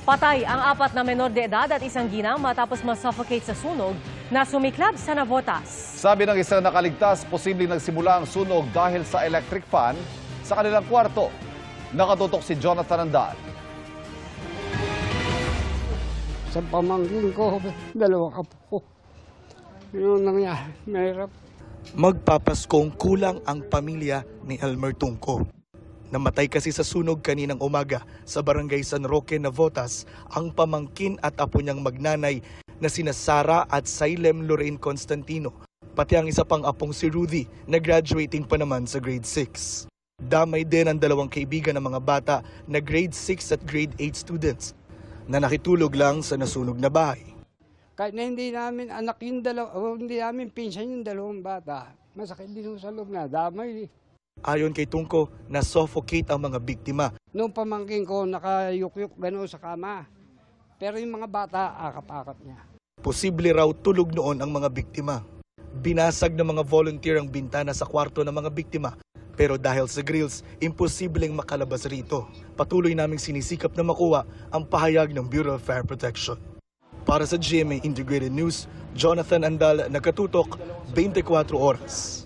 Patay ang 4 na menor de edad at isang ginang matapos masuffocate sa sunog na sumiklab sa Navotas. Sabi ng isang nakaligtas, posibleng nagsimula ang sunog dahil sa electric fan sa kanilang kwarto. Nakatutok si Jonathan Andal. Sa pamangkin ko, 2 apo. Yun nangyari, mahirap. Magpapaskong kulang ang pamilya ni Elmer Tungco. Namatay kasi sa sunog kaninang umaga sa barangay San Roque, Navotas, ang pamangkin at apo niyang magnanay na sina Sara at Sailem Lorraine Constantino, pati ang isa pang apong si Rudy na graduating pa naman sa grade 6. Damay din ang 2 kaibigan ng mga bata na grade 6 at grade 8 students na nakitulog lang sa nasunog na bahay. Kahit na hindi namin anak yung hindi namin pinsan yung 2 bata, masakit din sa loob na damay. Ayon kay Tungco, na-suffocate ang mga biktima. Noong pamangkin ko, nakayukyuk gano'n sa kama. Pero yung mga bata, akap-akap niya. Posible raw tulog noon ang mga biktima. Binasag ng mga volunteer ang bintana sa kwarto ng mga biktima. Pero dahil sa grills, imposibleng makalabas rito. Patuloy naming sinisikap na makuha ang pahayag ng Bureau of Fire Protection. Para sa GMA Integrated News, Jonathan Andal, Nakatutok, 24 Oras.